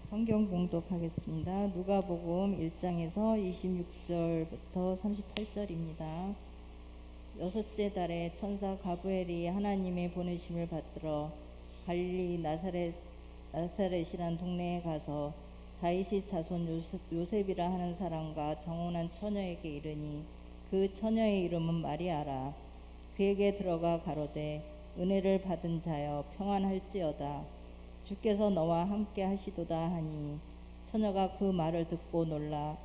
성경 봉독하겠습니다. 누가복음 1장에서 26절부터 38절입니다. 여섯째 달에 천사 가브엘이 하나님의 보내심을 받들어 갈릴리 나사렛이란 동네에 가서 다윗의 자손 요셉이라 하는 사람과 정혼한 처녀에게 이르니 그 처녀의 이름은 마리아라. 그에게 들어가 가로되 은혜를 받은 자여 평안할지어다. 주께서 너와 함께 하시도다 하니 처녀가 그 말을 듣고 놀라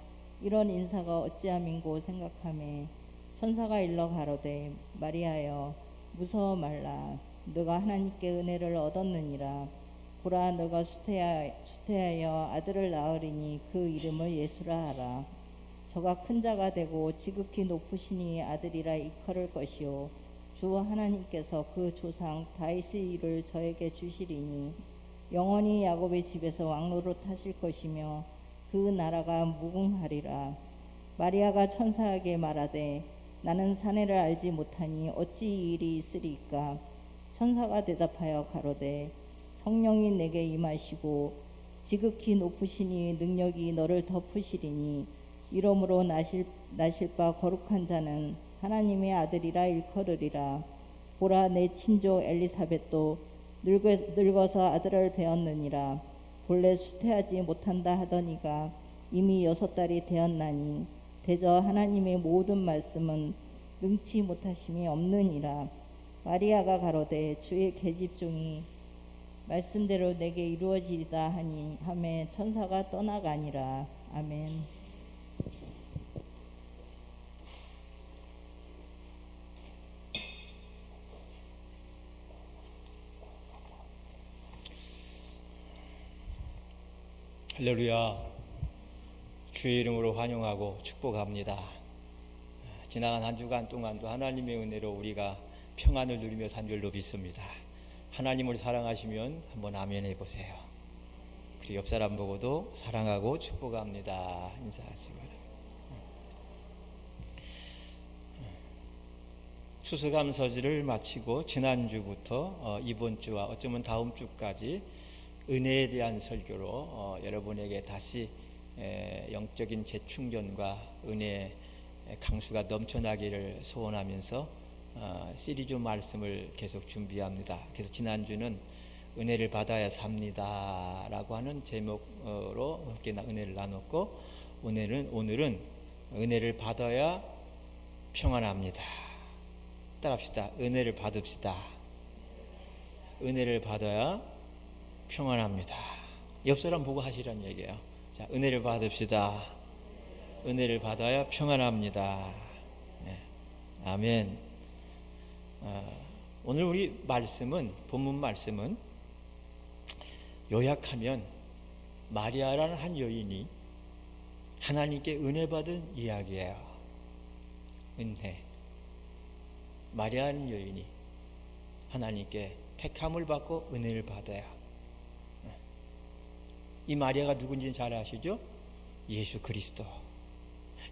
이런 인사가 어찌함인고 생각하매 천사가 일러 가로되 마리아여 무서워 말라. 너가 하나님께 은혜를 얻었느니라. 보라 너가 수태하여 아들을 낳으리니 그 이름을 예수라 하라. 저가 큰 자가 되고 지극히 높으시니 아들이라 이끌을 것이요 주 하나님께서 그 조상 다윗의 일을 저에게 주시리니 영원히 야곱의 집에서 왕노릇 하실 것이며 그 나라가 무궁하리라. 마리아가 천사에게 말하되 나는 사내를 알지 못하니 어찌 이 일이 있으리까. 천사가 대답하여 가로되 성령이 내게 임하시고 지극히 높으시니 능력이 너를 덮으시리니 이러므로 나실 바 거룩한 자는 하나님의 아들이라 일컬으리라. 보라 내 친족 엘리사벳도 늙어서 아들을 배었느니라. 본래 수태하지 못한다 하더니가 이미 6달이 되었나니 대저 하나님의 모든 말씀은 능치 못하심이 없느니라. 마리아가 가로되 주의 계집종이 말씀대로 내게 이루어지리다 하니 하매 천사가 떠나가니라. 아멘. 할렐루야. 주의 이름으로 환영하고 축복합니다. 지나간 한 주간 동안도 하나님의 은혜로 우리가 평안을 누리며 산 줄로 믿습니다. 하나님을 사랑하시면 한번 아멘 해보세요. 그리고 옆 사람 보고도 사랑하고 축복합니다 인사하시기 바랍니다. 추수감사절을 마치고 지난주부터 이번 주와 어쩌면 다음 주까지 은혜에 대한 설교로 여러분에게 다시 영적인 재충전과 은혜의 강수가 넘쳐나기를 소원하면서 시리즈 말씀을 계속 준비합니다. 그래서 지난주는 은혜를 받아야 삽니다 라고 하는 제목으로 함께 은혜를 나눴고 오늘은 은혜를 받아야 평안합니다. 따라합시다. 은혜를 받읍시다. 은혜를 받아야 평안합니다. 옆 사람 보고 하시라는 얘기예요. 자, 은혜를 받읍시다. 은혜를 받아야 평안합니다. 네. 아멘. 오늘 우리 본문 말씀은 요약하면 마리아라는 한 여인이 하나님께 은혜 받은 이야기예요. 은혜. 마리아라는 여인이 하나님께 택함을 받고 은혜를 받아요. 이 마리아가 누군지는 잘 아시죠? 예수 그리스도.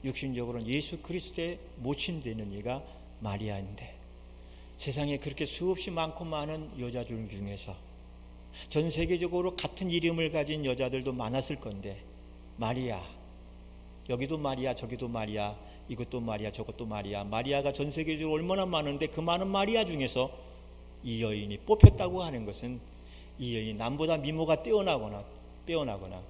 육신적으로는 예수 그리스도의 모친되는 이가 마리아인데 세상에 그렇게 수없이 많고 많은 여자들 중에서 전 세계적으로 같은 이름을 가진 여자들도 많았을 건데 마리아, 여기도 마리아, 저기도 마리아, 이것도 마리아, 저것도 마리아. 마리아가 전 세계적으로 얼마나 많은데 그 많은 마리아 중에서 이 여인이 뽑혔다고 하는 것은 이 여인이 남보다 미모가 빼어나거나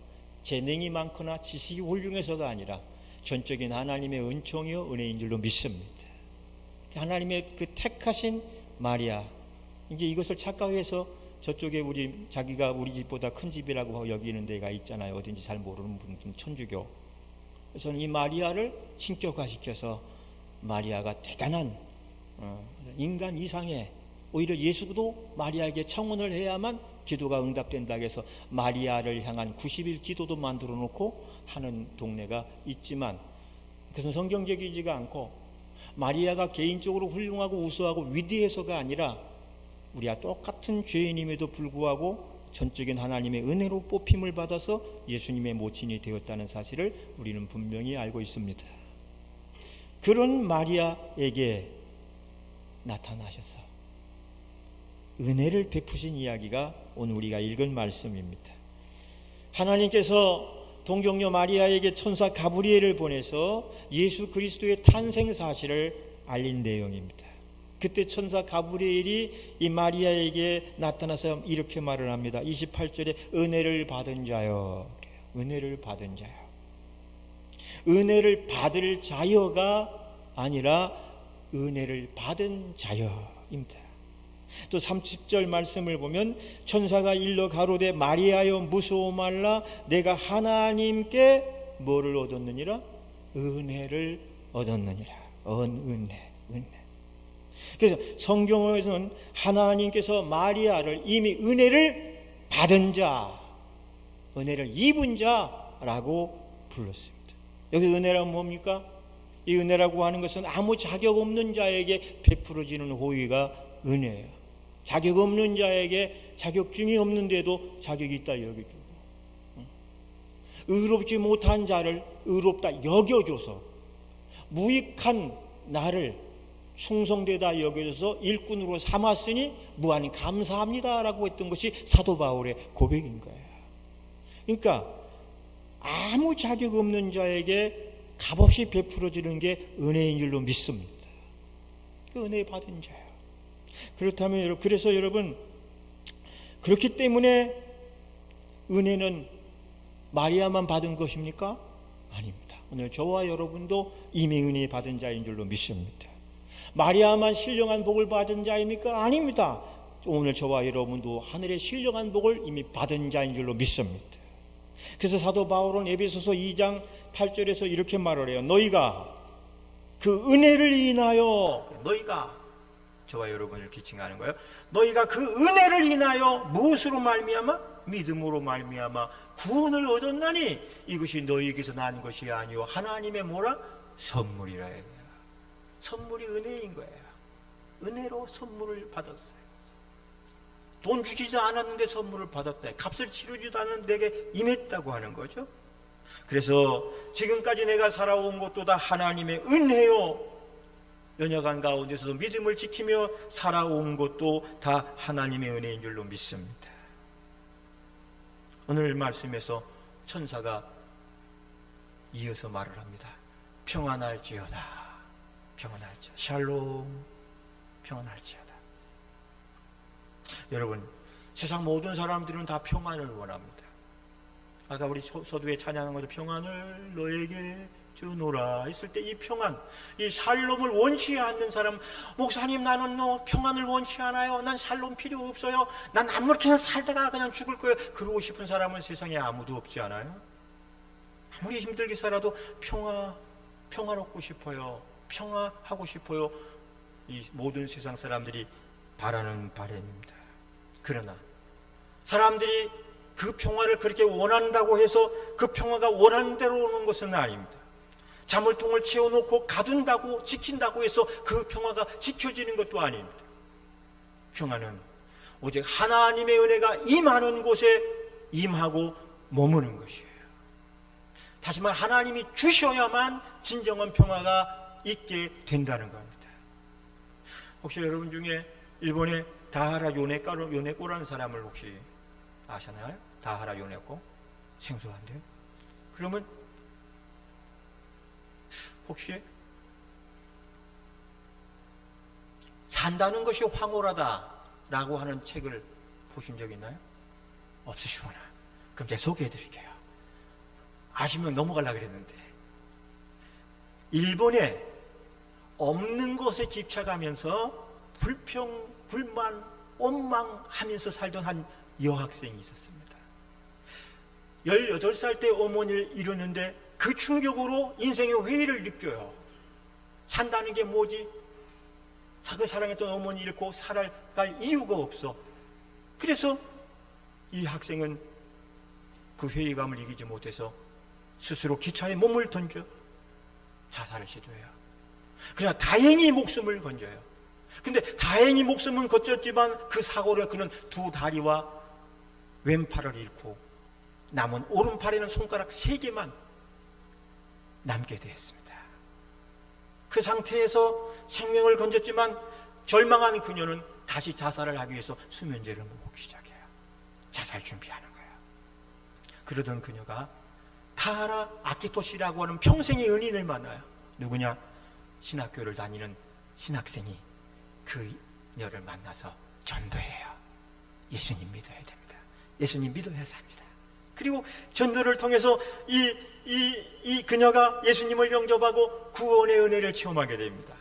재능이 많거나 지식이 훌륭해서가 아니라 전적인 하나님의 은총이요 은혜인 줄로 믿습니다. 하나님의 그 택하신 마리아, 이제 이것을 착각해서 저쪽에 자기가 우리 집보다 큰 집이라고 여기는 데가 있잖아요. 어딘지 잘 모르는 분들은 천주교. 그래서 이 마리아를 신격화시켜서 마리아가 대단한 인간 이상의, 오히려 예수도 마리아에게 청혼을 해야만 기도가 응답된다고 해서 마리아를 향한 90일 기도도 만들어 놓고 하는 동네가 있지만 그것은 성경적이지가 않고 마리아가 개인적으로 훌륭하고 우수하고 위대해서가 아니라 우리와 똑같은 죄인임에도 불구하고 전적인 하나님의 은혜로 뽑힘을 받아서 예수님의 모친이 되었다는 사실을 우리는 분명히 알고 있습니다. 그런 마리아에게 나타나셔서 은혜를 베푸신 이야기가 오늘 우리가 읽은 말씀입니다. 하나님께서 동정녀 마리아에게 천사 가브리엘을 보내서 예수 그리스도의 탄생 사실을 알린 내용입니다. 그때 천사 가브리엘이 이 마리아에게 나타나서 이렇게 말을 합니다. 28절에 은혜를 받은 자여. 은혜를 받은 자여. 은혜를 받을 자여가 아니라 은혜를 받은 자여입니다. 또 30절 말씀을 보면 천사가 일러 가로되 마리아여 무서워 말라 내가 하나님께 뭐를 얻었느니라? 은혜를 얻었느니라. 은혜. 그래서 성경에서는 하나님께서 마리아를 이미 은혜를 받은 자, 은혜를 입은 자라고 불렀습니다. 여기 은혜란 뭡니까? 이 은혜라고 하는 것은 아무 자격 없는 자에게 베풀어지는 호의가 은혜예요. 자격 없는 자에게 자격증이 없는데도 자격이 있다 여겨주고, 의롭지 못한 자를 의롭다 여겨줘서, 무익한 나를 충성되다 여겨줘서 일꾼으로 삼았으니 무한 감사합니다라고 했던 것이 사도 바울의 고백인 거예요. 그러니까 아무 자격 없는 자에게 값없이 베풀어지는 게 은혜인 줄로 믿습니다. 그 은혜 받은 자예요. 그렇다면 그래서 여러분, 그렇기 때문에 은혜는 마리아만 받은 것입니까? 아닙니다. 오늘 저와 여러분도 이미 은혜 받은 자인 줄로 믿습니다. 마리아만 신령한 복을 받은 자입니까? 아닙니다. 오늘 저와 여러분도 하늘의 신령한 복을 이미 받은 자인 줄로 믿습니다. 그래서 사도 바울은 에베소서 2장 8절에서 이렇게 말을 해요. 너희가 그 은혜를 인하여, 너희가 저와 여러분을 기칭하는 거예요. 너희가 그 은혜를 인하여 무엇으로 말미암아? 믿음으로 말미암아 구원을 얻었나니 이것이 너희에게서 난 것이 아니요 하나님의 뭐라? 선물이라 해요. 선물이 은혜인 거예요. 은혜로 선물을 받았어요. 돈 주지도 않았는데 선물을 받았다. 값을 치르지도 않은 내게 임했다고 하는 거죠. 그래서 지금까지 내가 살아온 것도 다 하나님의 은혜요, 연약한 가운데서도 믿음을 지키며 살아온 것도 다 하나님의 은혜인 줄로 믿습니다. 오늘 말씀에서 천사가 이어서 말을 합니다. 평안할지어다. 평안할지어다. 샬롬. 평안할지어다. 여러분, 세상 모든 사람들은 다 평안을 원합니다. 아까 우리 서두에 찬양한 것도 평안을 너에게 주노라 했을 때 이 평안, 이 샬롬을 원치 않는 사람, 목사님 나는 평안을 원치 않아요. 난 샬롬 필요 없어요. 난 아무렇게나 살다가 그냥 죽을 거예요. 그러고 싶은 사람은 세상에 아무도 없지 않아요? 아무리 힘들게 살아도 평안 얻고 싶어요. 평화하고 싶어요. 이 모든 세상 사람들이 바라는 바람입니다. 그러나 사람들이 그 평화를 그렇게 원한다고 해서 그 평화가 원하는 대로 오는 것은 아닙니다. 자물통을 채워놓고 가둔다고 지킨다고 해서 그 평화가 지켜지는 것도 아닙니다. 평화는 오직 하나님의 은혜가 임하는 곳에 임하고 머무는 것이에요. 다시 말해 하나님이 주셔야만 진정한 평화가 있게 된다는 겁니다. 혹시 여러분 중에 일본의 다하라 요네코라는 사람을 혹시 아시나요? 다하라 요네코? 생소한데요? 그러면 혹시 산다는 것이 황홀하다라고 하는 책을 보신 적 있나요? 없으시구나. 그럼 제가 소개해 드릴게요. 아시면 넘어가려고 그랬는데, 일본에 없는 것에 집착하면서 불평, 불만, 원망하면서 살던 한 여학생이 있었습니다. 18살 때 어머니를 잃었는데 그 충격으로 인생의 회의를 느껴요. 산다는 게 뭐지? 그 사랑했던 어머니 잃고 살아갈 이유가 없어. 그래서 이 학생은 그 회의감을 이기지 못해서 스스로 기차에 몸을 던져 자살을 시도해요. 그러나 다행히 목숨을 건져요. 근데 다행히 목숨은 건졌지만 그 사고로 그는 두 다리와 왼팔을 잃고 남은 오른팔에는 손가락 3개만 남게 되었습니다. 그 상태에서 생명을 건졌지만 절망한 그녀는 다시 자살을 하기 위해서 수면제를 먹기 시작해요. 자살 준비하는 거예요. 그러던 그녀가 타하라 아키토시라고 하는 평생의 은인을 만나요. 누구냐? 신학교를 다니는 신학생이 그녀를 만나서 전도해요. 예수님 믿어야 됩니다. 예수님 믿어야 삽니다. 그리고 전도를 통해서 이 그녀가 예수님을 영접하고 구원의 은혜를 체험하게 됩니다.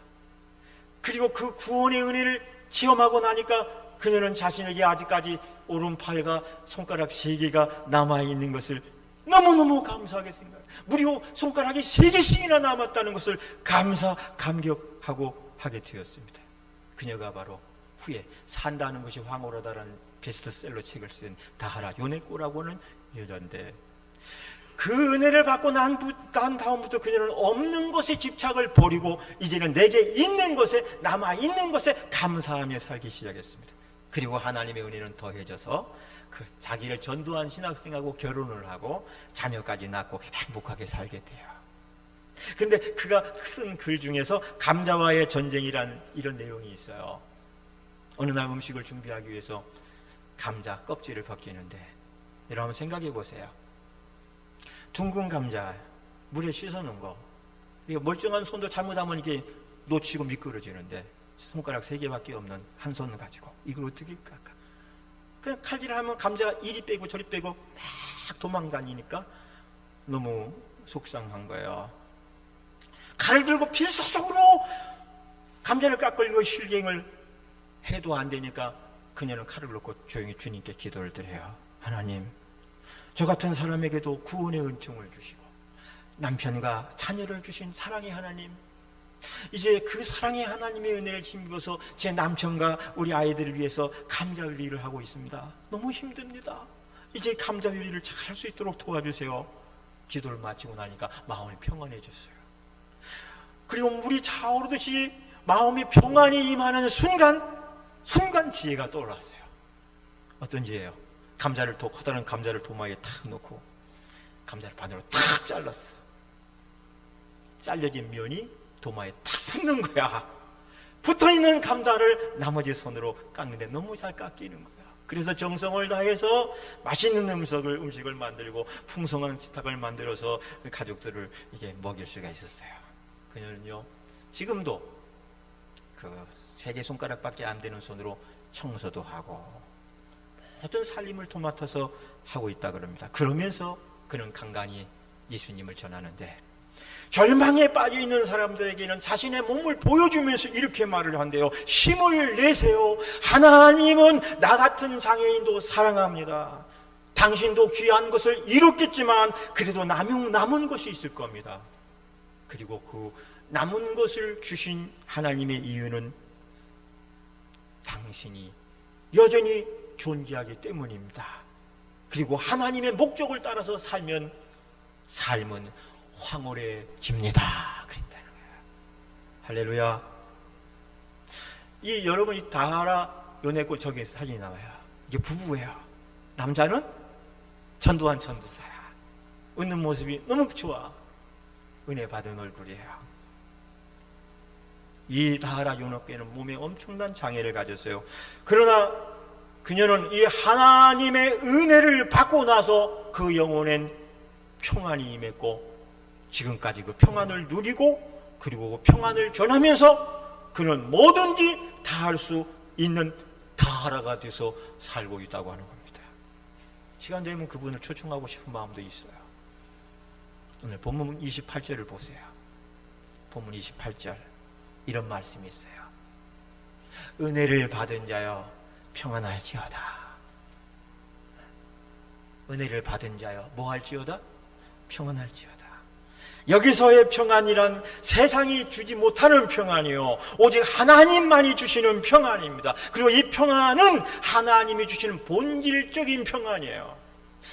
그리고 그 구원의 은혜를 체험하고 나니까 그녀는 자신에게 아직까지 오른팔과 손가락 3개가 남아있는 것을 너무너무 감사하게 생각해요. 무려 손가락이 3개씩이나 남았다는 것을 감격하고 하게 되었습니다. 그녀가 바로 후에 산다는 것이 황홀하다라는 베스트셀러 책을 쓴 다하라 요네코라고 하는 여자인데, 그 은혜를 받고 난 다음부터 그녀는 없는 것에 집착을 버리고 이제는 내게 있는 것에, 남아있는 것에 감사하며 살기 시작했습니다. 그리고 하나님의 은혜는 더해져서 그 자기를 전도한 신학생하고 결혼을 하고 자녀까지 낳고 행복하게 살게 돼요. 근데 그가 쓴 글 중에서 감자와의 전쟁이란 이런 내용이 있어요. 어느 날 음식을 준비하기 위해서 감자 껍질을 벗기는데, 여러분 생각해 보세요. 둥근 감자 물에 씻어놓은 거, 이거 멀쩡한 손도 잘못하면 이게 놓치고 미끄러지는데 손가락 3개밖에 없는 한 손을 가지고 이걸 어떻게 깎아? 그냥 칼질하면 감자가 이리 빼고 저리 빼고 막 도망다니니까 너무 속상한 거예요. 칼을 들고 필사적으로 감자를 깎으려고 실갱을 해도 안 되니까 그녀는 칼을 놓고 조용히 주님께 기도를 드려요. 하나님, 저 같은 사람에게도 구원의 은총을 주시고 남편과 자녀를 주신 사랑의 하나님, 이제 그 사랑의 하나님의 은혜를 힘입어서 제 남편과 우리 아이들을 위해서 감자 요리를 하고 있습니다. 너무 힘듭니다. 이제 감자 요리를 잘 할 수 있도록 도와주세요. 기도를 마치고 나니까 마음이 평안해졌어요. 그리고 물이 차오르듯이 마음이 평안이 임하는 순간 지혜가 떠올랐어요. 어떤 지혜예요? 커다란 감자를 도마에 탁 놓고 감자를 반으로 탁 잘랐어. 잘려진 면이 도마에 탁 붙는 거야. 붙어있는 감자를 나머지 손으로 깎는데 너무 잘 깎이는 거야. 그래서 정성을 다해서 맛있는 음식을 만들고 풍성한 식탁을 만들어서 가족들을 이게 먹일 수가 있었어요. 그녀는요, 지금도 그 3개 손가락밖에 안 되는 손으로 청소도 하고 모든 살림을 도맡아서 하고 있다 그럽니다. 그러면서 그는 간간히 예수님을 전하는데, 절망에 빠져있는 사람들에게는 자신의 몸을 보여주면서 이렇게 말을 한대요. 힘을 내세요. 하나님은 나 같은 장애인도 사랑합니다. 당신도 귀한 것을 잃었겠지만 그래도 남은 것이 있을 겁니다. 그리고 그 남은 것을 주신 하나님의 이유는 당신이 여전히 존재하기 때문입니다. 그리고 하나님의 목적을 따라서 살면 삶은 황홀해집니다. 그랬다는 거예요. 할렐루야. 여러분 이 다하라 요네코 저기 사진이 나와요. 이게 부부예요. 남자는 전도한 전도사야. 웃는 모습이 너무 좋아. 은혜 받은 얼굴이에요. 이 다하라 요네코는 몸에 엄청난 장애를 가졌어요. 그러나 그녀는 이 하나님의 은혜를 받고 나서 그 영혼엔 평안이 임했고, 지금까지 그 평안을 누리고 그리고 그 평안을 전하면서 그는 뭐든지 다 할 수 있는 다하라가 돼서 살고 있다고 하는 겁니다. 시간 되면 그분을 초청하고 싶은 마음도 있어요. 오늘 본문 28절을 보세요. 본문 28절 이런 말씀이 있어요. 은혜를 받은 자여 평안할지어다. 은혜를 받은 자여 뭐 할지어다? 평안할지어다. 여기서의 평안이란 세상이 주지 못하는 평안이요, 오직 하나님만이 주시는 평안입니다. 그리고 이 평안은 하나님이 주시는 본질적인 평안이에요.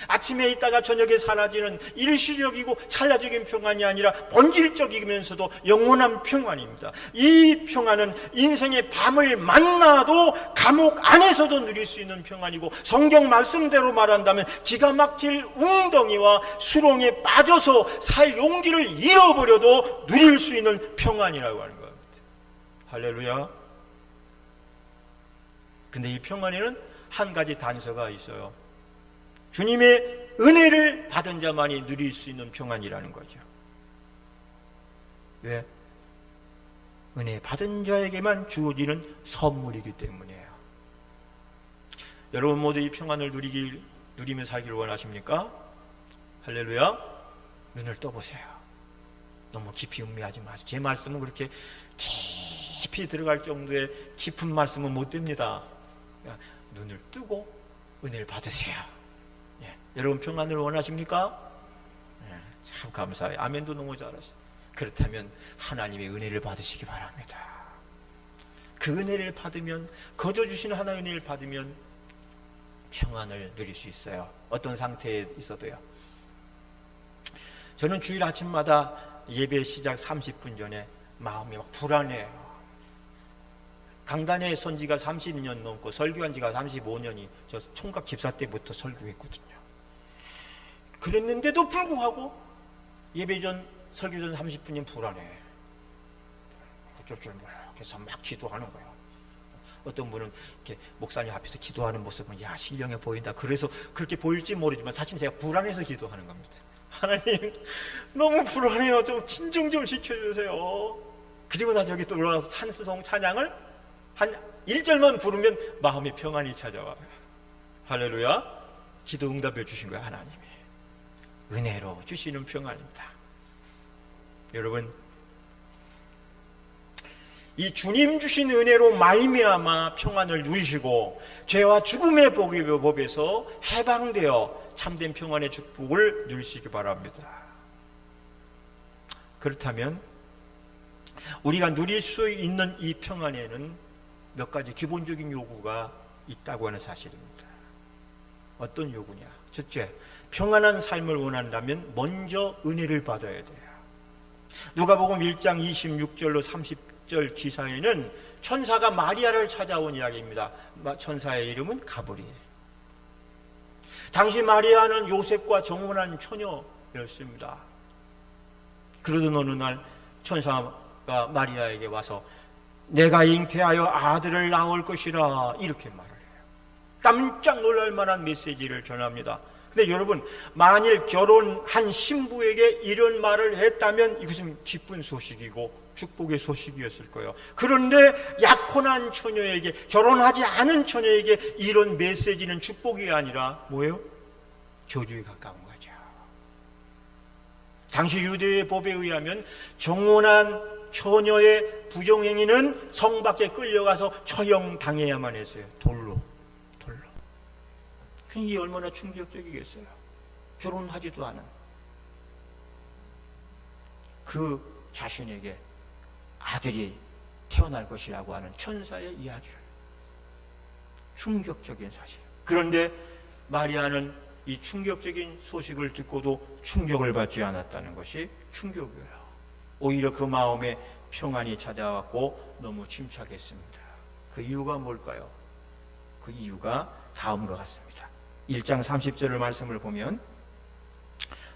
아침에 있다가 저녁에 사라지는 일시적이고 찰나적인 평안이 아니라 본질적이면서도 영원한 평안입니다. 이 평안은 인생의 밤을 만나도 감옥 안에서도 누릴 수 있는 평안이고, 성경 말씀대로 말한다면 기가 막힐 웅덩이와 수렁에 빠져서 살 용기를 잃어버려도 누릴 수 있는 평안이라고 하는 겁니다. 할렐루야. 근데 이 평안에는 한 가지 단서가 있어요. 주님의 은혜를 받은 자만이 누릴 수 있는 평안이라는 거죠. 왜? 은혜 받은 자에게만 주어지는 선물이기 때문이에요. 여러분 모두 이 평안을 누리며 살기를 원하십니까? 할렐루야. 눈을 떠보세요. 너무 깊이 음미하지 마세요. 제 말씀은 그렇게 깊이 들어갈 정도의 깊은 말씀은 못 됩니다. 눈을 뜨고 은혜를 받으세요. 예. 여러분 평안을 원하십니까? 예. 참 감사해요. 아멘도 너무 잘하세요. 그렇다면 하나님의 은혜를 받으시기 바랍니다. 그 은혜를 받으면, 거저 주시는 하나님의 은혜를 받으면 평안을 누릴 수 있어요. 어떤 상태에 있어도요. 저는 주일 아침마다 예배 시작 30분 전에 마음이 막 불안해요. 강단의 선지가 30년 넘고 설교한 지가 35년이 저 총각 집사 때부터 설교했거든요. 그랬는데도 불구하고 예배 전, 설교 전 30분이면 불안해. 어쩔 줄 몰라. 그래서 막 기도하는 거예요. 어떤 분은 이렇게 목사님 앞에서 기도하는 모습은 야, 신령해 보인다. 그래서 그렇게 보일지 모르지만 사실 제가 불안해서 기도하는 겁니다. 하나님 너무 불안해요. 좀 진정 좀 시켜주세요. 그리고 나 저기 또 올라가서 찬송 찬양을 한 1절만 부르면 마음의 평안이 찾아와요. 할렐루야. 기도 응답해 주신 거예요. 하나님이 은혜로 주시는 평안입니다. 여러분, 이 주님 주신 은혜로 말미암아 평안을 누리시고 죄와 죽음의 법에서 해방되어 참된 평안의 축복을 누리시기 바랍니다. 그렇다면 우리가 누릴 수 있는 이 평안에는 몇 가지 기본적인 요구가 있다고 하는 사실입니다. 어떤 요구냐? 첫째, 평안한 삶을 원한다면 먼저 은혜를 받아야 돼요. 누가복음 1장 26절로 30절 기사에는 천사가 마리아를 찾아온 이야기입니다. 천사의 이름은 가브리엘. 당시 마리아는 요셉과 정혼한 처녀였습니다. 그러던 어느 날 천사가 마리아에게 와서 내가 잉태하여 아들을 낳을 것이라 이렇게 말을 해요. 깜짝 놀랄 만한 메시지를 전합니다. 근데 여러분, 만일 결혼한 신부에게 이런 말을 했다면 이것은 기쁜 소식이고 축복의 소식이었을 거예요. 그런데 약혼한 처녀에게, 결혼하지 않은 처녀에게 이런 메시지는 축복이 아니라 뭐예요? 저주에 가까운 거죠. 당시 유대의 법에 의하면 정혼한 처녀의 부정행위는 성 밖에 끌려가서 처형당해야만 했어요. 돌로. 이게 얼마나 충격적이겠어요. 결혼하지도 않은 그 자신에게 아들이 태어날 것이라고 하는 천사의 이야기를, 충격적인 사실. 그런데 마리아는 이 충격적인 소식을 듣고도 충격을 받지 않았다는 것이 충격이에요. 오히려 그 마음에 평안이 찾아왔고 너무 침착했습니다. 그 이유가 뭘까요? 그 이유가 다음과 같습니다. 1장 30절의 말씀을 보면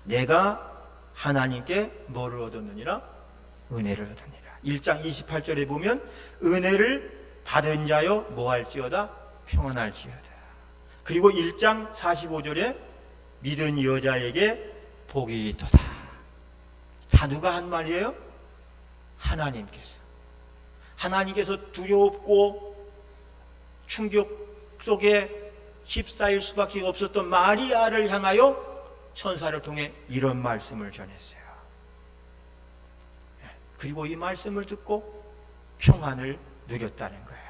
내가 하나님께 뭐를 얻었느니라? 은혜를 얻었느니라. 1장 28절에 보면 은혜를 받은 자여 뭐할지어다? 평안할지어다. 그리고 1장 45절에 믿은 여자에게 복이 있도다. 다 누가 한 말이에요? 하나님께서 두렵고 충격 속에 집사일 수밖에 없었던 마리아를 향하여 천사를 통해 이런 말씀을 전했어요. 그리고 이 말씀을 듣고 평안을 누렸다는 거예요.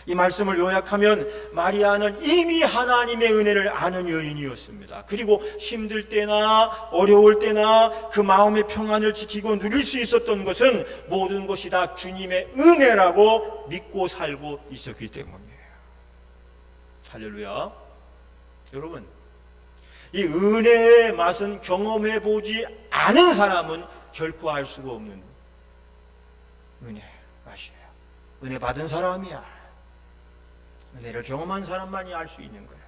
이 말씀을 요약하면 마리아는 이미 하나님의 은혜를 아는 여인이었습니다. 그리고 힘들 때나 어려울 때나 그 마음의 평안을 지키고 누릴 수 있었던 것은 모든 것이 다 주님의 은혜라고 믿고 살고 있었기 때문이에요. 할렐루야. 여러분, 이 은혜의 맛은 경험해 보지 않은 사람은 결코 알 수가 없는 은혜 맛이에요. 은혜 받은 사람이야. 은혜를 경험한 사람만이 알 수 있는 거야.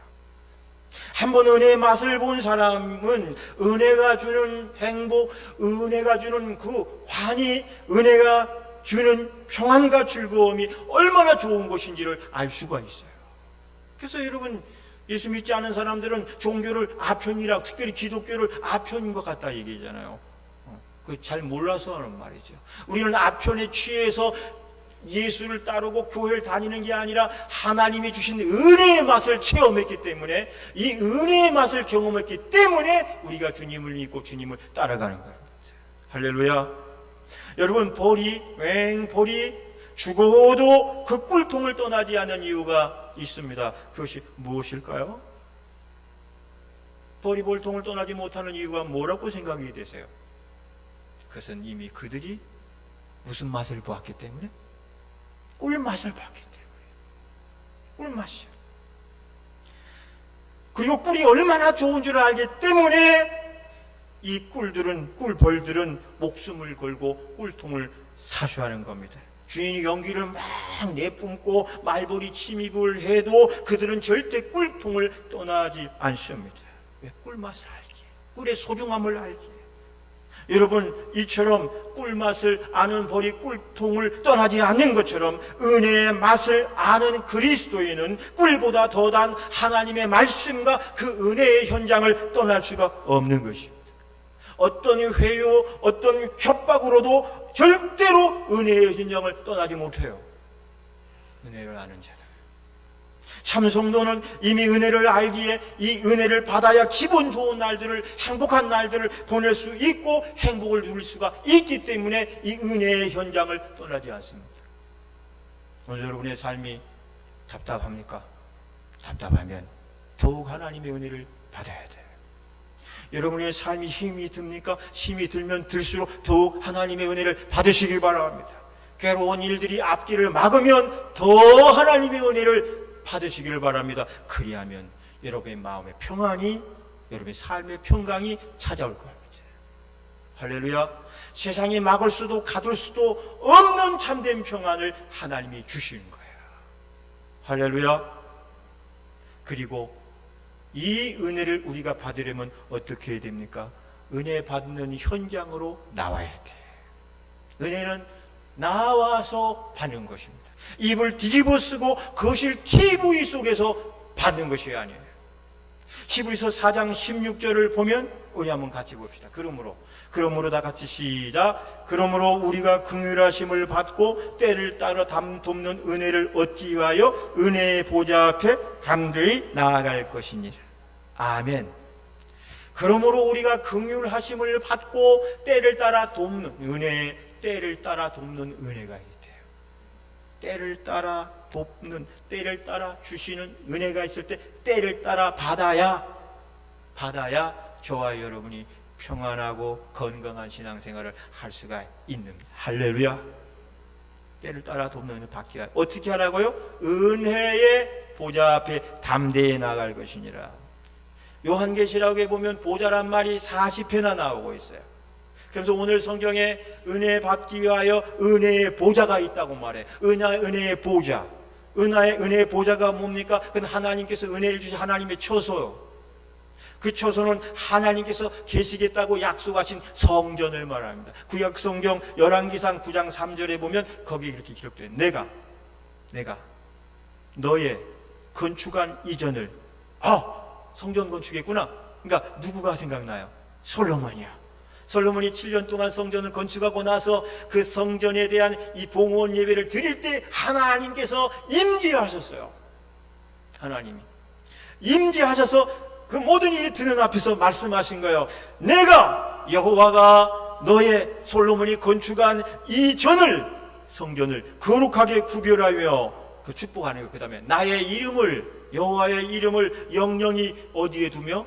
한번 은혜의 맛을 본 사람은 은혜가 주는 행복, 은혜가 주는 그 환희, 은혜가 주는 평안과 즐거움이 얼마나 좋은 것인지를 알 수가 있어요. 그래서 여러분, 예수 믿지 않은 사람들은 종교를 아편이라고, 특별히 기독교를 아편인 것 같다 얘기잖아요. 그 잘 몰라서 하는 말이죠. 우리는 아편에 취해서 예수를 따르고 교회를 다니는 게 아니라 하나님이 주신 은혜의 맛을 체험했기 때문에, 이 은혜의 맛을 경험했기 때문에 우리가 주님을 믿고 주님을 따라가는 거예요. 할렐루야. 여러분, 벌이 죽어도 그 꿀통을 떠나지 않는 이유가 있습니다. 그것이 무엇일까요? 벌이 볼통을 떠나지 못하는 이유가 뭐라고 생각이 되세요? 그것은 이미 그들이 무슨 맛을 보았기 때문에? 꿀맛을 봤기 때문에. 꿀맛이요. 그리고 꿀이 얼마나 좋은 줄 알기 때문에 이 꿀벌들은 목숨을 걸고 꿀통을 사수하는 겁니다. 주인이 연기를 막 내뿜고 말벌이 침입을 해도 그들은 절대 꿀통을 떠나지 않습니다. 왜? 꿀맛을 알기에, 꿀의 소중함을 알기에. 여러분, 이처럼 꿀맛을 아는 벌이 꿀통을 떠나지 않는 것처럼 은혜의 맛을 아는 그리스도인은 꿀보다 더단 하나님의 말씀과 그 은혜의 현장을 떠날 수가 없는 것입니다. 어떤 회유, 어떤 협박으로도 절대로 은혜의 현장을 떠나지 못해요. 은혜를 아는 자들. 참 성도는 이미 은혜를 알기에 이 은혜를 받아야 기분 좋은 날들을, 행복한 날들을 보낼 수 있고 행복을 누릴 수가 있기 때문에 이 은혜의 현장을 떠나지 않습니다. 오늘 여러분의 삶이 답답합니까? 답답하면 더욱 하나님의 은혜를 받아야 돼요. 여러분의 삶이 힘이 듭니까? 힘이 들면 들수록 더욱 하나님의 은혜를 받으시기 바랍니다. 괴로운 일들이 앞길을 막으면 더 하나님의 은혜를 받으시기를 바랍니다. 그리하면 여러분의 마음의 평안이, 여러분의 삶의 평강이 찾아올 겁니다. 할렐루야. 세상이 막을 수도 가둘 수도 없는 참된 평안을 하나님이 주시는 거예요. 할렐루야. 그리고 이 은혜를 우리가 받으려면 어떻게 해야 됩니까? 은혜 받는 현장으로 나와야 돼요. 은혜는 나와서 받는 것입니다. 입을 뒤집어 쓰고 거실 TV 속에서 받는 것이 아니에요. 히브리서 4장 16절을 보면 우리 한번 같이 봅시다. 그러므로 다 같이 시작. 그러므로 우리가 긍휼하심을 받고 때를 따라 돕는 은혜를 얻기 위하여 은혜의 보좌 앞에 담대히 나아갈 것이니라. 아멘. 그러므로 우리가 긍휼하심을 받고 때를 따라 돕는 은혜, 때를 따라 돕는 은혜가 있대요. 때를 따라 돕는, 때를 따라 주시는 은혜가 있을 때 때를 따라 받아야 저와 여러분이 평안하고 건강한 신앙생활을 할 수가 있는, 할렐루야. 때를 따라 돕는 은혜 받기 위하여 어떻게 하라고요? 은혜의 보좌 앞에 담대히 나갈 것이니라. 요한계시록에 보면 보좌란 말이 40회나 나오고 있어요. 그래서 오늘 성경에 은혜 받기 위하여 은혜의 보좌가 있다고 말해. 은혜의 보좌. 은혜의 보좌가 뭡니까? 그건 하나님께서 은혜를 주신 하나님의 처소요. 그 처소는 하나님께서 계시겠다고 약속하신 성전을 말합니다. 구약 성경 열왕기상 9장 3절에 보면 거기 이렇게 기록돼요. 내가 너의 건축한 이전을, 성전 건축했구나. 그러니까 누구가 생각나요? 솔로몬이야. 솔로몬이 7년 동안 성전을 건축하고 나서 그 성전에 대한 이 봉헌 예배를 드릴 때 하나님께서 임재하셨어요. 하나님이 임재하셔서 그 모든 일이 드는 앞에서 말씀하신 거예요. 내가 여호와가 너의 솔로몬이 건축한 이 성전을 거룩하게 구별하며 그 축복하는 거예요. 그 다음에 나의 이름을, 여호와의 이름을 영영히 어디에 두며?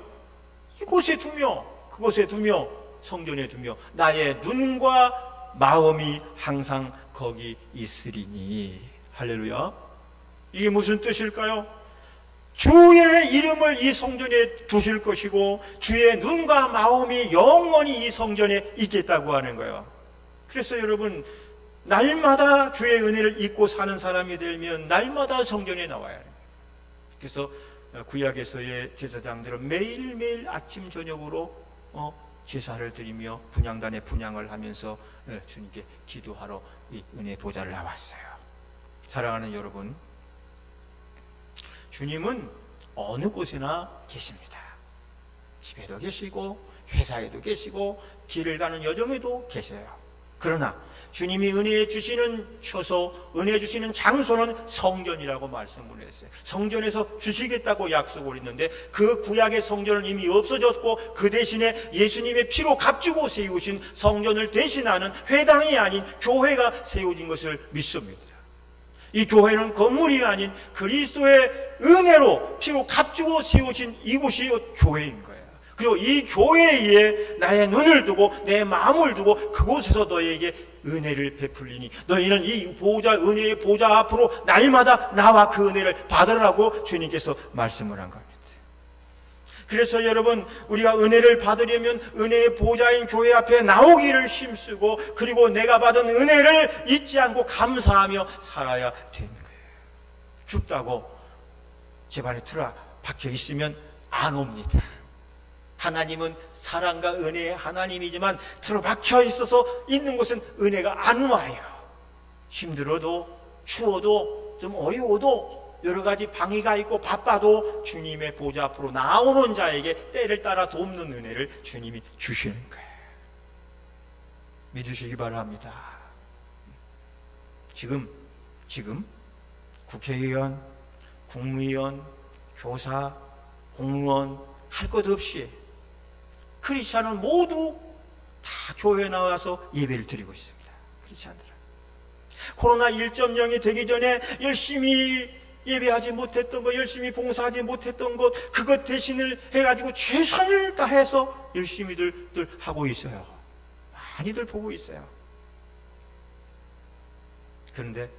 이곳에 두며, 그곳에 두며, 성전에 두며 나의 눈과 마음이 항상 거기 있으리니. 할렐루야. 이게 무슨 뜻일까요? 주의 이름을 이 성전에 두실 것이고 주의 눈과 마음이 영원히 이 성전에 있겠다고 하는 거예요. 그래서 여러분, 날마다 주의 은혜를 잊고 사는 사람이 되면 날마다 성전에 나와야 해요. 그래서 구약에서의 제사장들은 매일매일 아침 저녁으로 제사를 드리며 분향단에 분향을 하면서 주님께 기도하러 이 은혜 보좌를 나왔어요. 사랑하는 여러분, 주님은 어느 곳에나 계십니다. 집에도 계시고 회사에도 계시고 길을 가는 여정에도 계세요. 그러나 주님이 은혜 주시는 처소, 은혜 주시는 장소는 성전이라고 말씀을 했어요. 성전에서 주시겠다고 약속을 했는데 그 구약의 성전은 이미 없어졌고 그 대신에 예수님의 피로 값주고 세우신 성전을 대신하는 회당이 아닌 교회가 세워진 것을 믿습니다. 이 교회는 건물이 아닌 그리스도의 은혜로 피로 값주고 세우신 이곳이 교회인 거예요. 그리고 이 교회에 나의 눈을 두고 내 마음을 두고 그곳에서 너에게 은혜를 베풀리니 너희는 이 보호자, 은혜의 보호자 앞으로 날마다 나와 그 은혜를 받으라고 주님께서 말씀을 한 겁니다. 그래서 여러분, 우리가 은혜를 받으려면 은혜의 보호자인 교회 앞에 나오기를 힘쓰고 그리고 내가 받은 은혜를 잊지 않고 감사하며 살아야 되는 거예요. 춥다고 집안에 틀어박혀 있으면 안 옵니다. 하나님은 사랑과 은혜의 하나님이지만 틀어박혀 있어서 있는 곳은 은혜가 안 와요. 힘들어도 추워도 좀 어려워도 여러 가지 방해가 있고 바빠도 주님의 보좌 앞으로 나오는 자에게 때를 따라 돕는 은혜를 주님이 주시는 거예요. 믿으시기 바랍니다. 지금 국회의원, 국무위원, 교사, 공무원 할 것 없이 크리스찬은 모두 다 교회에 나와서 예배를 드리고 있습니다. 크리스찬들은 코로나 1.0이 되기 전에 열심히 예배하지 못했던 것, 열심히 봉사하지 못했던 것, 그것 대신을 해가지고 최선을 다해서 열심히들 하고 있어요. 많이들 보고 있어요. 그런데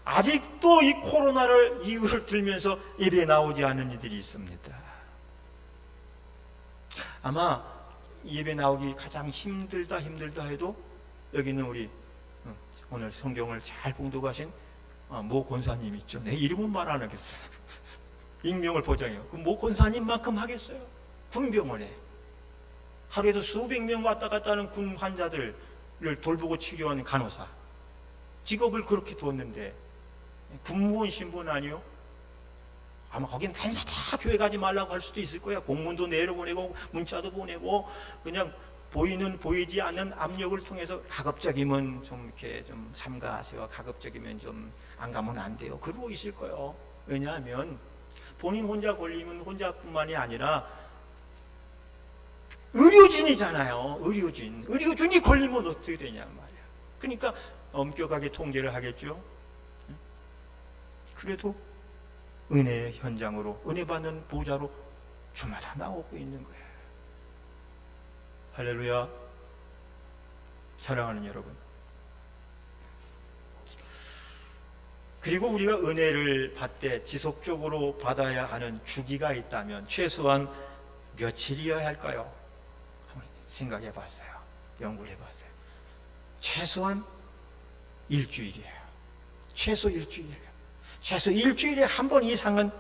아직도 이 코로나를 이유를 들면서 예배에 나오지 않는 이들이 있습니다. 아마 예배 나오기 가장 힘들다 해도 여기는 우리 오늘 성경을 잘 봉독하신 모 권사님 있죠. 내 이름은 말 안 하겠어요. 익명을 보장해요. 그 모 권사님만큼 하겠어요. 군병원에 하루에도 수백 명 왔다 갔다 하는 군 환자들을 돌보고 치료하는 간호사, 직업을 그렇게 두었는데 군무원 신분 아니요? 아마 거긴 날마다 교회 가지 말라고 할 수도 있을 거야. 공문도 내려보내고 문자도 보내고 그냥 보이지 않는 압력을 통해서 가급적이면 좀 이렇게 좀 삼가하세요. 가급적이면 좀 안 가면 안 돼요. 그러고 있을 거예요. 왜냐하면 본인 혼자 걸리면 혼자뿐만이 아니라 의료진이잖아요. 의료진이 걸리면 어떻게 되냐 말이야. 그러니까 엄격하게 통제를 하겠죠. 그래도 은혜의 현장으로, 은혜 받는 보좌로 주마다 나오고 있는 거예요. 할렐루야. 사랑하는 여러분, 그리고 우리가 은혜를 받되 지속적으로 받아야 하는 주기가 있다면 최소한 며칠이어야 할까요? 한번 생각해 봤어요. 연구를 해봤어요. 최소한 일주일이에요. 최소 일주일에 한 번 이상은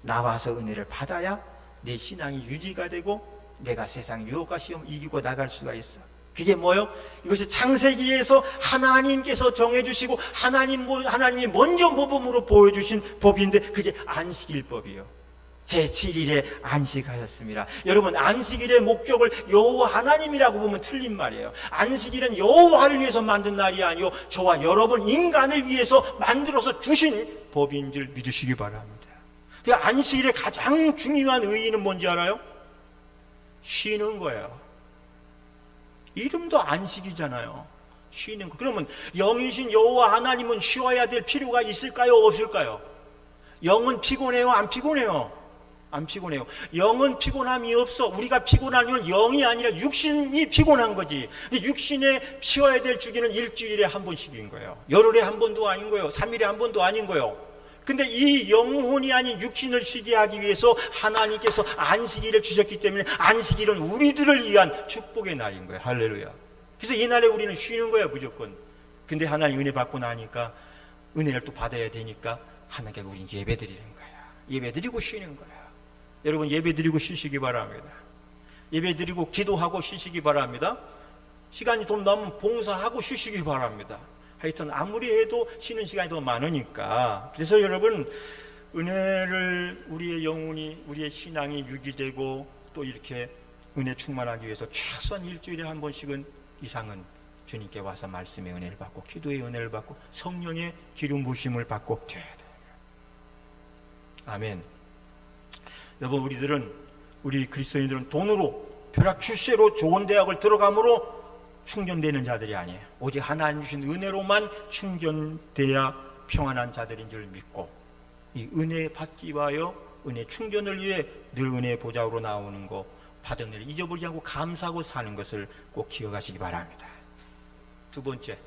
나와서 은혜를 받아야 내 신앙이 유지가 되고 내가 세상 유혹과 시험 이기고 나갈 수가 있어. 그게 뭐요? 이것이 창세기에서 하나님께서 정해주시고 하나님이 먼저 모범으로 보여주신 법인데 그게 안식일법이요. 제7일에 안식하였습니다. 여러분, 안식일의 목적을 여호와 하나님이라고 보면 틀린 말이에요. 안식일은 여호와를 위해서 만든 날이 아니요 저와 여러분 인간을 위해서 만들어서 주신 법인 줄 믿으시기 바랍니다. 그 안식일의 가장 중요한 의의는 뭔지 알아요? 쉬는 거예요. 이름도 안식이잖아요. 쉬는 거. 그러면 영이신 여호와 하나님은 쉬어야 될 필요가 있을까요? 없을까요? 영은 피곤해요? 안 피곤해요? 안 피곤해요. 영은 피곤함이 없어. 우리가 피곤하면 영이 아니라 육신이 피곤한 거지. 근데 육신에 쉬어야 될 주기는 일주일에 한 번씩인 거예요. 열흘에 한 번도 아닌 거예요. 3일에 한 번도 아닌 거예요. 근데 이 영혼이 아닌 육신을 쉬게 하기 위해서 하나님께서 안식일을 주셨기 때문에 안식일은 우리들을 위한 축복의 날인 거예요. 할렐루야. 그래서 이 날에 우리는 쉬는 거예요, 무조건. 근데 하나님 은혜 받고 나니까 은혜를 또 받아야 되니까 하나님께 우리는 예배 드리는 거야. 예배 드리고 쉬는 거야. 여러분, 예배 드리고 쉬시기 바랍니다. 예배 드리고 기도하고 쉬시기 바랍니다. 시간이 좀 남으면 봉사하고 쉬시기 바랍니다. 하여튼 아무리 해도 쉬는 시간이 더 많으니까. 그래서 여러분, 은혜를 우리의 영혼이, 우리의 신앙이 유지되고 또 이렇게 은혜 충만하기 위해서 최소한 일주일에 한 번씩은 이상은 주님께 와서 말씀의 은혜를 받고 기도의 은혜를 받고 성령의 기름 부으심을 받고 돼야 돼요. 아멘. 여러분, 우리 그리스도인들은 돈으로 벼락 출세로 좋은 대학을 들어감으로 충전되는 자들이 아니에요. 오직 하나님 주신 은혜로만 충전돼야 평안한 자들인 줄 믿고 이 은혜 받기 위하여 은혜 충전을 위해 늘 은혜의 보좌로 나오는 거 받은 은혜를 잊어버리지 않고 감사하고 사는 것을 꼭 기억하시기 바랍니다. 두 번째,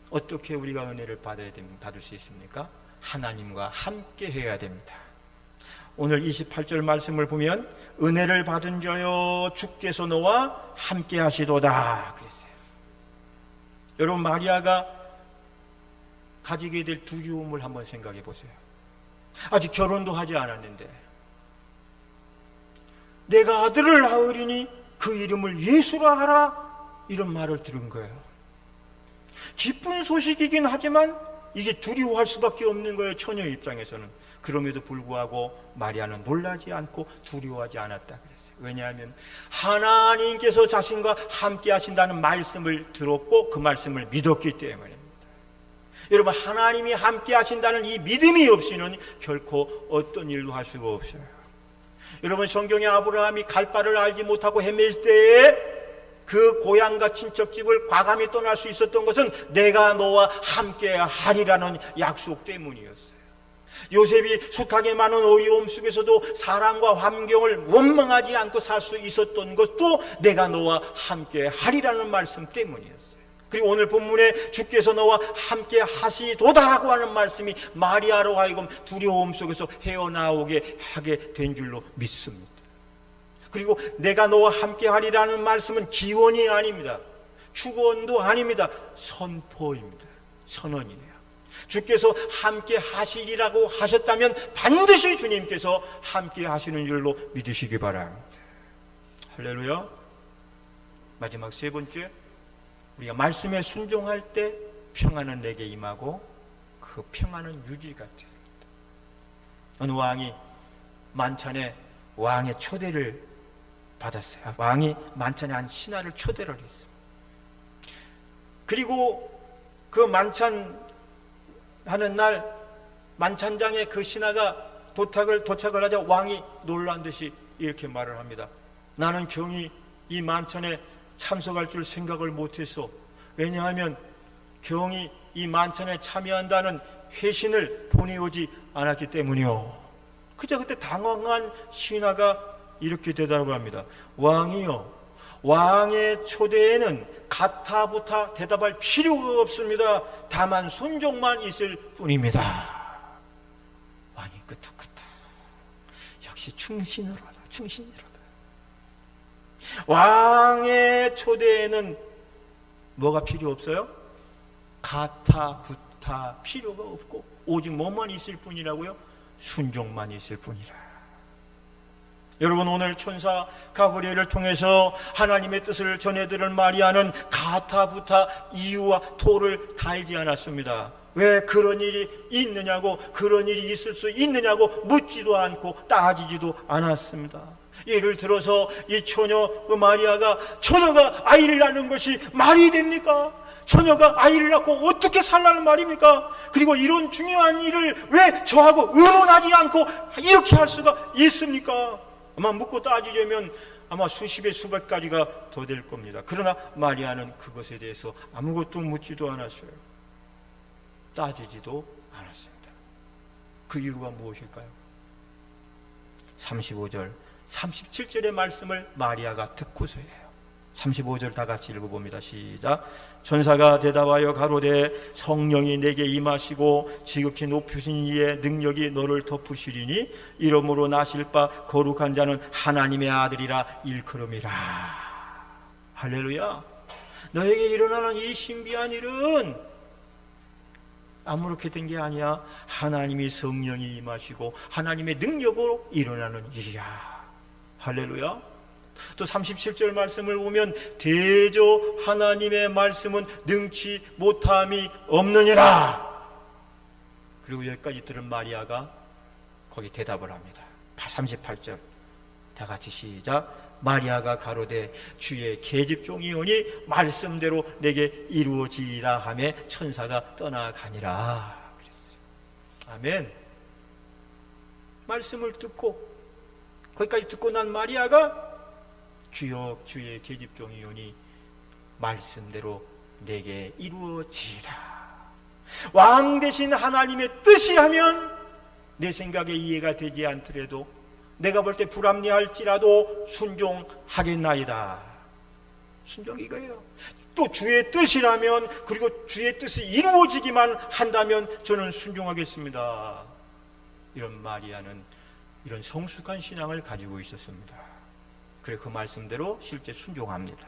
어떻게 우리가 은혜를 받을 수 있습니까? 하나님과 함께 해야 됩니다. 오늘 28절 말씀을 보면 은혜를 받은 자여 주께서 너와 함께 하시도다 그랬어요. 여러분, 마리아가 가지게 될 두려움을 한번 생각해 보세요. 아직 결혼도 하지 않았는데 내가 아들을 낳으리니 그 이름을 예수라 하라, 이런 말을 들은 거예요. 기쁜 소식이긴 하지만 이게 두려워할 수밖에 없는 거예요, 처녀 입장에서는. 그럼에도 불구하고 마리아는 놀라지 않고 두려워하지 않았다 그랬어요. 왜냐하면 하나님께서 자신과 함께 하신다는 말씀을 들었고 그 말씀을 믿었기 때문입니다. 여러분, 하나님이 함께 하신다는 이 믿음이 없이는 결코 어떤 일도 할 수가 없어요. 여러분, 성경에 아브라함이 갈 바를 알지 못하고 헤맬 때에 그 고향과 친척집을 과감히 떠날 수 있었던 것은 내가 너와 함께 하리라는 약속 때문이었어요. 요셉이 숱하게 많은 어려움 속에서도 사랑과 환경을 원망하지 않고 살 수 있었던 것도 내가 너와 함께 하리라는 말씀 때문이었어요. 그리고 오늘 본문에 주께서 너와 함께 하시도다라고 하는 말씀이 마리아로 하여금 두려움 속에서 헤어나오게 하게 된 줄로 믿습니다. 그리고 내가 너와 함께 하리라는 말씀은 기원이 아닙니다. 축원도 아닙니다. 선포입니다. 선언이에요. 주께서 함께 하시리라고 하셨다면 반드시 주님께서 함께 하시는 줄로 믿으시기 바랍니다. 할렐루야. 마지막 세 번째, 우리가 말씀에 순종할 때 평안은 내게 임하고 그 평안은 유지가 됩니다. 어느 왕이 만찬에 왕의 초대를 받았어요. 왕이 만찬에 한 신하를 초대를 했습니다. 그리고 그 만찬 하는 날 만찬장에 그 신하가 도착을 하자 왕이 놀란 듯이 이렇게 말을 합니다. 나는 경히 이 만찬에 참석할 줄 생각을 못했어. 왜냐하면 경히 이 만찬에 참여한다는 회신을 보내오지 않았기 때문이요. 그저 그때 당황한 신하가 이렇게 대답을 합니다. 왕이요, 왕의 초대에는 가타부타 대답할 필요가 없습니다. 다만 순종만 있을 뿐입니다. 왕이 끄떡끄떡. 역시 충신으로다. 왕의 초대에는 뭐가 필요 없어요? 가타부타 필요가 없고 오직 뭐만 있을 뿐이라고요? 순종만 있을 뿐이라. 여러분, 오늘 천사 가브리엘을 통해서 하나님의 뜻을 전해들을 마리아는 가타부타 이유와 토를 달지 않았습니다. 왜 그런 일이 있느냐고, 그런 일이 있을 수 있느냐고 묻지도 않고 따지지도 않았습니다. 예를 들어서 이 처녀 처녀가 아이를 낳는 것이 말이 됩니까? 처녀가 아이를 낳고 어떻게 살라는 말입니까? 그리고 이런 중요한 일을 왜 저하고 의논하지 않고 이렇게 할 수가 있습니까? 아마 묻고 따지려면 아마 수십에 수백 가지가 더 될 겁니다. 그러나 마리아는 그것에 대해서 아무것도 묻지도 않았어요. 따지지도 않았습니다. 그 이유가 무엇일까요? 35절, 37절의 말씀을 마리아가 듣고서예요. 35절 다 같이 읽어봅니다. 시작. 천사가 대답하여 가로되 성령이 내게 임하시고 지극히 높으신 이의 능력이 너를 덮으시리니 이러므로 나실 바 거룩한 자는 하나님의 아들이라 일컬음이라. 할렐루야. 너에게 일어나는 이 신비한 일은 아무렇게 된 게 아니야. 하나님이 성령이 임하시고 하나님의 능력으로 일어나는 일이야. 할렐루야. 또 37절 말씀을 보면 대저 하나님의 말씀은 능치 못함이 없느니라. 그리고 여기까지 들은 마리아가 거기 대답을 합니다. 38절 다 같이 시작. 마리아가 가로되 주의 계집종이오니 말씀대로 내게 이루어지리라 하며 천사가 떠나가니라 그랬어요. 아멘. 말씀을 듣고 거기까지 듣고 난 마리아가 주여 주의 계집종이오니 말씀대로 내게 이루어지리라. 왕 대신 하나님의 뜻이라면 내 생각에 이해가 되지 않더라도 내가 볼 때 불합리할지라도 순종하겠나이다. 순종 이거예요. 또 주의 뜻이라면, 그리고 주의 뜻이 이루어지기만 한다면 저는 순종하겠습니다. 이런 마리아는 이런 성숙한 신앙을 가지고 있었습니다. 그래 그 말씀대로 실제 순종합니다.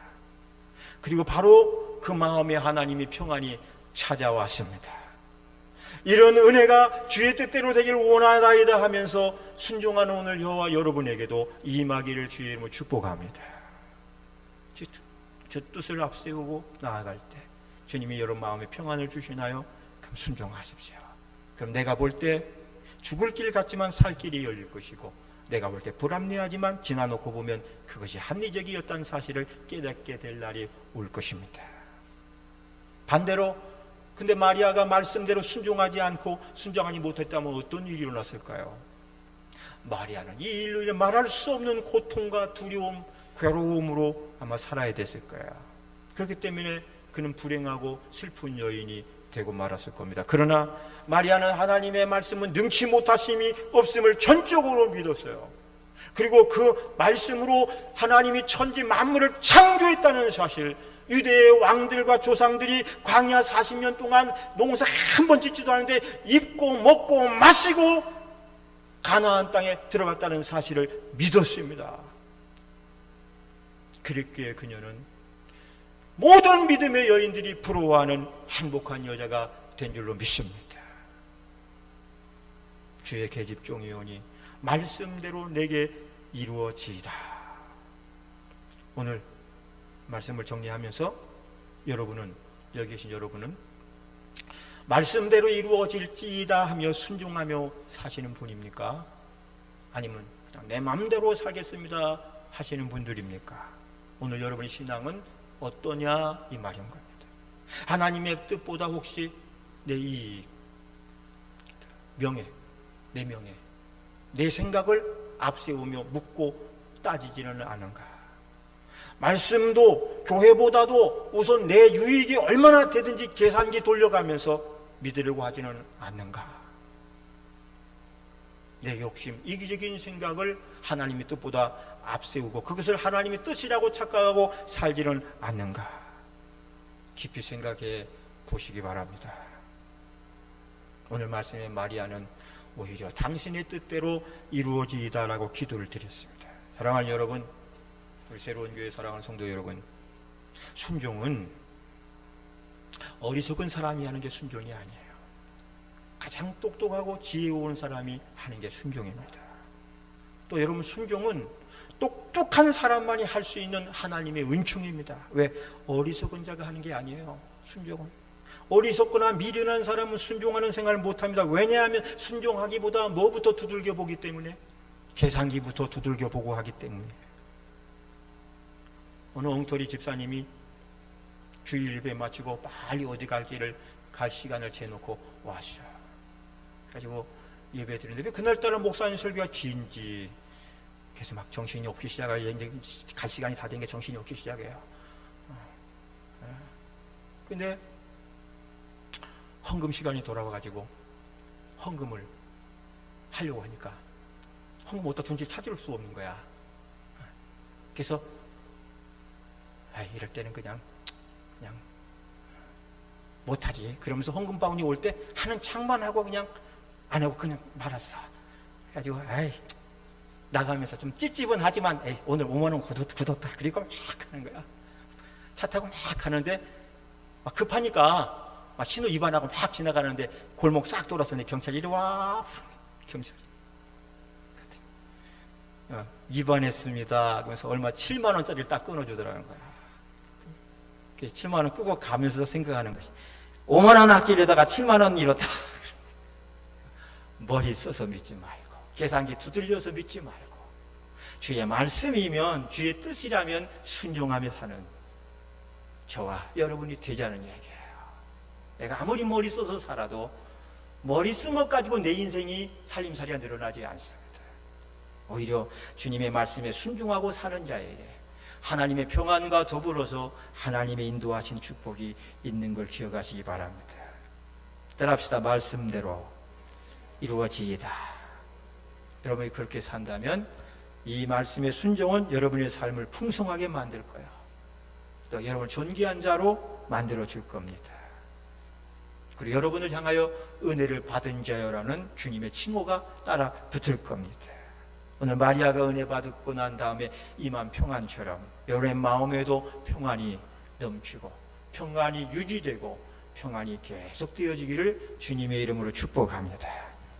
그리고 바로 그 마음에 하나님의 평안이 찾아왔습니다. 이런 은혜가 주의 뜻대로 되길 원하다이다 하면서 순종하는 오늘 저와 여러분에게도 임하기를 주의 이름으로 축복합니다. 저 뜻을 앞세우고 나아갈 때 주님이 여러분 마음에 평안을 주시나요? 그럼 순종하십시오. 그럼 내가 볼 때 죽을 길 같지만 살 길이 열릴 것이고, 내가 볼 때 불합리하지만 지나놓고 보면 그것이 합리적이었다는 사실을 깨닫게 될 날이 올 것입니다. 반대로 근데 마리아가 말씀대로 순종하지 않고 순종하지 못했다면 어떤 일이 일어났을까요? 마리아는 이 일로 인해 말할 수 없는 고통과 두려움, 괴로움으로 아마 살아야 됐을 거야. 그렇기 때문에 그는 불행하고 슬픈 여인이 되고 말았을 겁니다. 그러나 마리아는 하나님의 말씀은 능치 못하심이 없음을 전적으로 믿었어요. 그리고 그 말씀으로 하나님이 천지 만물을 창조했다는 사실, 유대의 왕들과 조상들이 광야 40년 동안 농사 한 번 짓지도 않은데 입고 먹고 마시고 가나안 땅에 들어갔다는 사실을 믿었습니다. 그랬기에 그녀는 모든 믿음의 여인들이 부러워하는 행복한 여자가 된 줄로 믿습니다. 주의 계집종이오니 말씀대로 내게 이루어지이다. 오늘 말씀을 정리하면서 여러분은, 여기 계신 여러분은 말씀대로 이루어질지이다 하며 순종하며 사시는 분입니까? 아니면 그냥 내 마음대로 살겠습니다 하시는 분들입니까? 오늘 여러분의 신앙은 어떠냐 이 말인 겁니다. 하나님의 뜻보다 혹시 내 이익, 명예, 내 생각을 앞세우며 묻고 따지지는 않은가? 말씀도 교회보다도 우선 내 유익이 얼마나 되든지 계산기 돌려가면서 믿으려고 하지는 않는가? 내 욕심, 이기적인 생각을 하나님의 뜻보다 앞세우고 그것을 하나님의 뜻이라고 착각하고 살지는 않는가? 깊이 생각해 보시기 바랍니다. 오늘 말씀의 마리아는 오히려 당신의 뜻대로 이루어지이다라고 기도를 드렸습니다. 사랑하는 여러분, 우리 새로운 교회 사랑하는 성도 여러분, 순종은 어리석은 사람이 하는 게 순종이 아니에요. 가장 똑똑하고 지혜로운 사람이 하는 게 순종입니다. 또 여러분, 순종은 똑똑한 사람만이 할 수 있는 하나님의 은총입니다. 왜? 어리석은 자가 하는 게 아니에요. 순종은 어리석거나 미련한 사람은 순종하는 생활을 못합니다. 왜냐하면 순종하기보다 뭐부터 두들겨 보기 때문에, 계산기부터 두들겨 보고 하기 때문에. 어느 엉터리 집사님이 주일 예배 마치고 빨리 어디 갈 시간을 재놓고 왔어요. 그래가지고 예배 드리는데 왜 그날따라 목사님 설교가 긴지, 그래서 막 정신이 없기 시작해요. 이제 갈 시간이 다 된 게 정신이 없기 시작해요. 근데 헌금 시간이 돌아와가지고 헌금을 하려고 하니까 헌금 어디다 둔지 찾을 수 없는 거야. 그래서 이럴 때는 그냥 못하지. 그러면서 헌금 바구니 올 때 하는 척만 하고 그냥 안 하고 그냥 말았어. 그래가지고 나가면서 좀 찝찝은 하지만 오늘 5만 원 굳었다. 그리고 막 하는 거야. 차 타고 막 가는데 막 급하니까 막 신호 위반하고 막 지나가는데 골목 싹 돌아서니 경찰이 이리 와. 경찰이 위반했습니다. 그러면서 얼마 7만 원짜리를 딱 끊어주더라는 거야. 7만 원 끄고 가면서 생각하는 것이 5만 원 아끼려다가 7만 원 잃었다. 머리 써서 믿지 말고, 계산기 두들려서 믿지 말고, 주의 말씀이면, 주의 뜻이라면 순종하며 사는 저와 여러분이 되자는 얘기예요. 내가 아무리 머리 써서 살아도 머리 쓴 것 가지고 내 인생이 살림살이가 늘어나지 않습니다. 오히려 주님의 말씀에 순종하고 사는 자에게 하나님의 평안과 더불어서 하나님의 인도하신 축복이 있는 걸 기억하시기 바랍니다. 따라합시다. 말씀대로 이루어지이다. 여러분이 그렇게 산다면 이 말씀의 순종은 여러분의 삶을 풍성하게 만들 거예요. 또 여러분을 존귀한 자로 만들어 줄 겁니다. 그리고 여러분을 향하여 은혜를 받은 자여라는 주님의 칭호가 따라 붙을 겁니다. 오늘 마리아가 은혜 받고 난 다음에 임한 평안처럼 여러분의 마음에도 평안이 넘치고 평안이 유지되고 평안이 계속 되어지기를 주님의 이름으로 축복합니다.